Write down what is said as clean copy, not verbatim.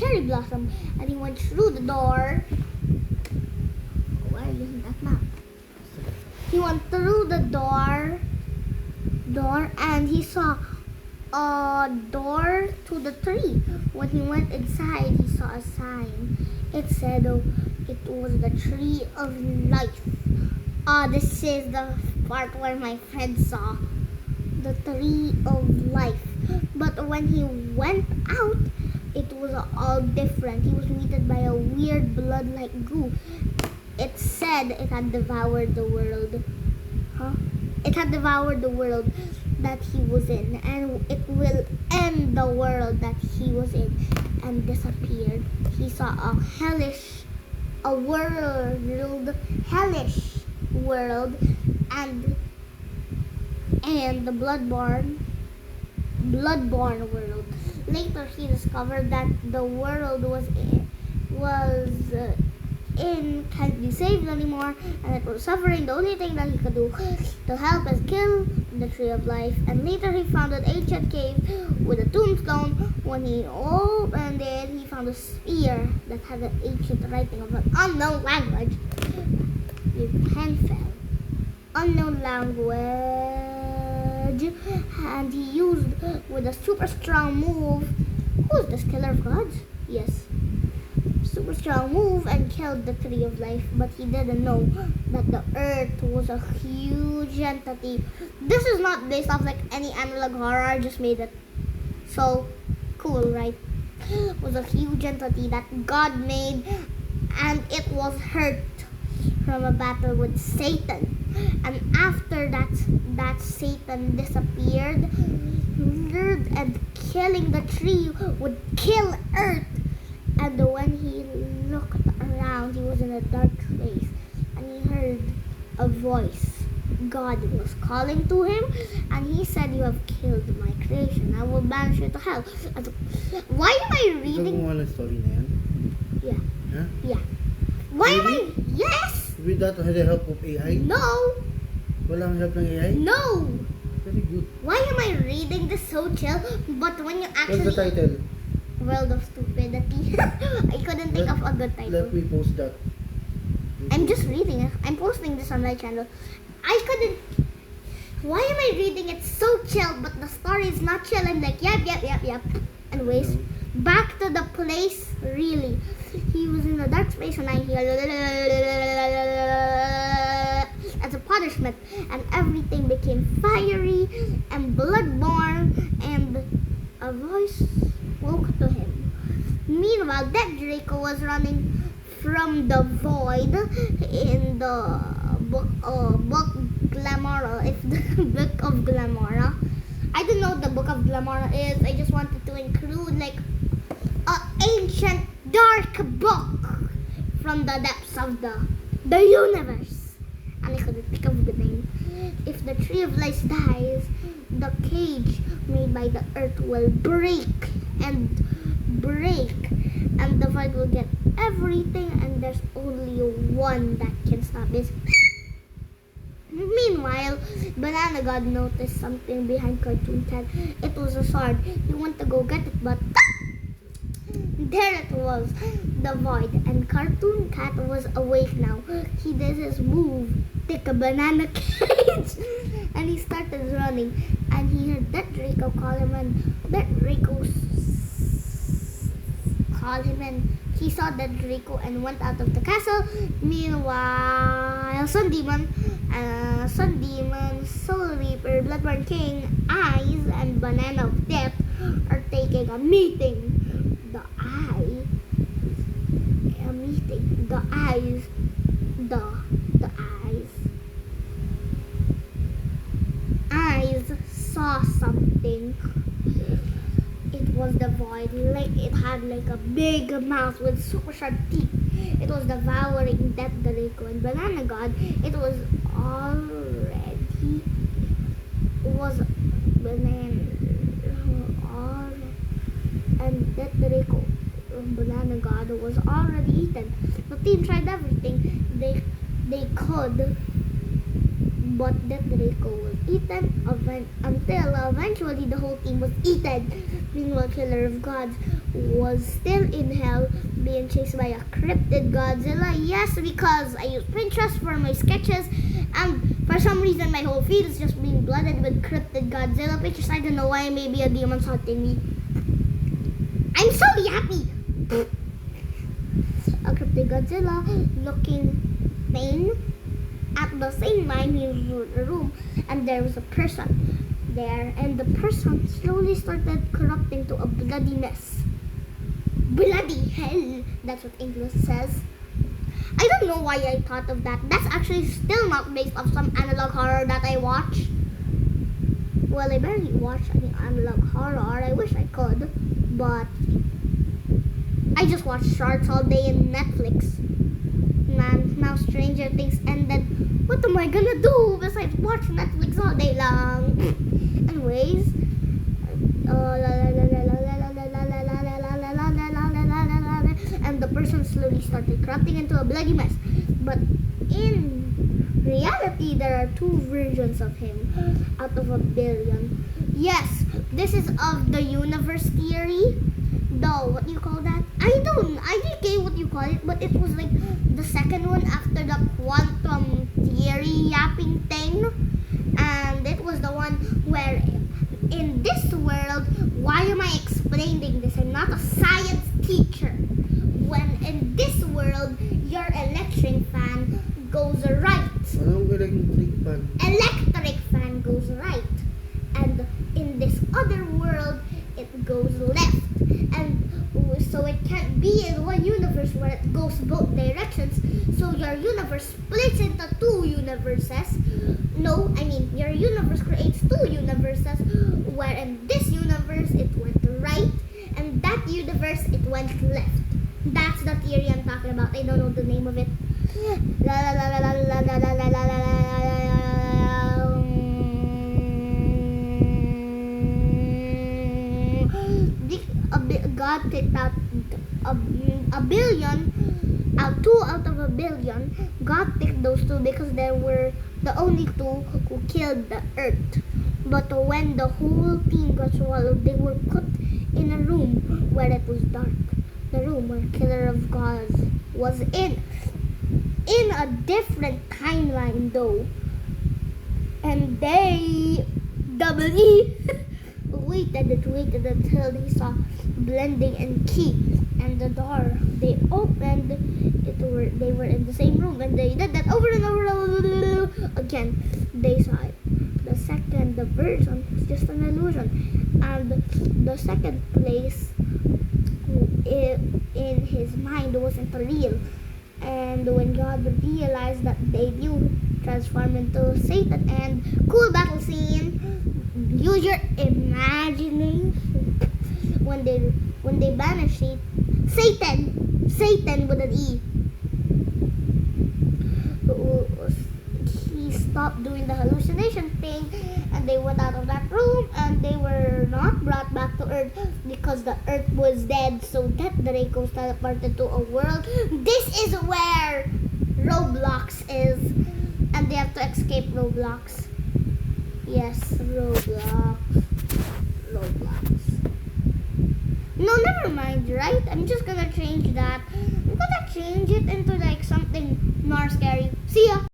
cherry blossom, and he went through the door. Why are you using that map? He went through the door, and he saw a door to the tree. When he went inside, he saw a sign. It said it was the tree of life. This is the part where my friend saw the tree of life. But when he went out, it was all different. He was greeted by a weird blood-like goo. It said it had devoured the world. It had devoured the world that he was in, and it will end the world that he was in, and disappeared. He saw a hellish world, and the bloodborne world. Later, he discovered that the world can't be saved anymore, and it was suffering. The only thing that he could do to help is kill the tree of life. And later he found an ancient cave with a tombstone. When he opened it, he found a sphere that had an ancient writing of an unknown language. His pen fell. Unknown language, and he used with a super strong move. Who's this killer of gods? Yes. Super strong move and killed the tree of life, but he didn't know that the earth was a huge entity. This is not based off like any analog horror. I just made it so cool, right? It was a huge entity that God made, and it was hurt from a battle with Satan. And after that Satan disappeared, and killing the tree would kill earth. And when he looked around, he was in a dark place, and he heard a voice. God was calling to him, and he said, "You have killed my creation. I will banish you to hell." Why am I reading? Ikaw gumawa ng story na yan? Yeah. Huh? Yeah. Why am I? Really? Yes. Without the help of AI? No. Walang help ng AI? No. Very good. Why am I reading this so chill? But when you What's actually the title? World of Stupidity. I couldn't think of a good title. Let me post that. I'm just reading it. I'm posting this on my channel. I couldn't. Why am I reading it so chill, but the story is not chill? I'm like, yep. Anyways, back to the place. Really, he was in a dark space, and I hear as a punishment, and everything became fiery and bloodborne, and a voice woke to him. Meanwhile, that Draco was running from the void in the book Glamora. It's the book of Glamora. I don't know what the book of Glamora is. I just wanted to include like an ancient dark book from the depths of the universe. And I couldn't think of the name. If the tree of life dies, the cage made by the earth will break, and the void will get everything, and there's only one that can stop this. Meanwhile, Banana God noticed something behind Cartoon Cat. It was a sword. He went to go get it, but there it was, the void, and Cartoon Cat was awake now. He did his move, take a banana cage, and he started running, and he heard that Draco call him, and that Draco called him, and he saw that Draco and went out of the castle. Meanwhile, Sun Demon, Soul Reaper, Bloodborne King, Eyes, and Banana of Death are taking a meeting. Eyes saw something. It was the void. Like it had like a big mouth with super sharp teeth. It was devouring Death Draco, and Banana God. It was and Death Draco, Banana God, was already eaten. The team tried everything they could, But that Draco was eaten until eventually the whole team was eaten. Meanwhile, Killer of Gods was still in hell, being chased by a cryptid Godzilla. Yes, because I used Pinterest for my sketches, and for some reason my whole feed is just being flooded with cryptid Godzilla pictures. I don't know why. Maybe a demon's hunting me. I'm so happy. A cryptid Godzilla looking pain. At the same time, he was in a room, and there was a person there, and the person slowly started corrupting to a bloody mess. Bloody hell, that's what English says. I don't know why I thought of that. That's actually still not based off some analog horror that I watch. Well, I barely watch any analog horror. I wish I could, but I just watch shorts all day in Netflix. Man, now Stranger Things ended. What am I gonna do besides watch Netflix all day long? Anyways, and the person slowly started corrupting into a bloody mess. But in reality, there are two versions of him out of a billion. Yes, this is of the universe theory. Though, what do you call that? I didn't get what you call it, but it was like the second one after the quantum theory yapping thing. And it was the one where in this world, why am I explaining this? I'm not a science teacher. When in this world, your electric fan goes right. Anong electric fan? Electric fan goes right. And in this other world, it goes left. And so it can't be in one universe where it goes both directions. So your universe splits into two universes. No, I mean your universe creates two universes, where in this universe it went right, and that universe it went left. That's the theory I'm talking about. I don't know the name of it. La la la la la la la la la la la. God picked out a billion, out 2 out of a billion. God picked those 2 because they were the only 2 who killed the earth. But when the whole team got swallowed, they were put in a room where it was dark. The room where Killer of Gods was in a different timeline though. And they double E waited until he saw blending and key and the door they opened. They were in the same room, and they did that over and over again. They saw it. The version was just an illusion, and the second place in his mind wasn't real. And when God realized that they knew, transformed into Satan. And cool battle scene. Use your imagination. When they banished Satan with an E. He stopped doing the hallucination thing, and they went out of that room, and they were not brought back to Earth because the Earth was dead. So that Draco teleported to a world. This is where Roblox is, and they have to escape Roblox. Yes, Roblox. No, never mind, right? I'm just gonna change that. I'm gonna change it into like something more scary. See ya!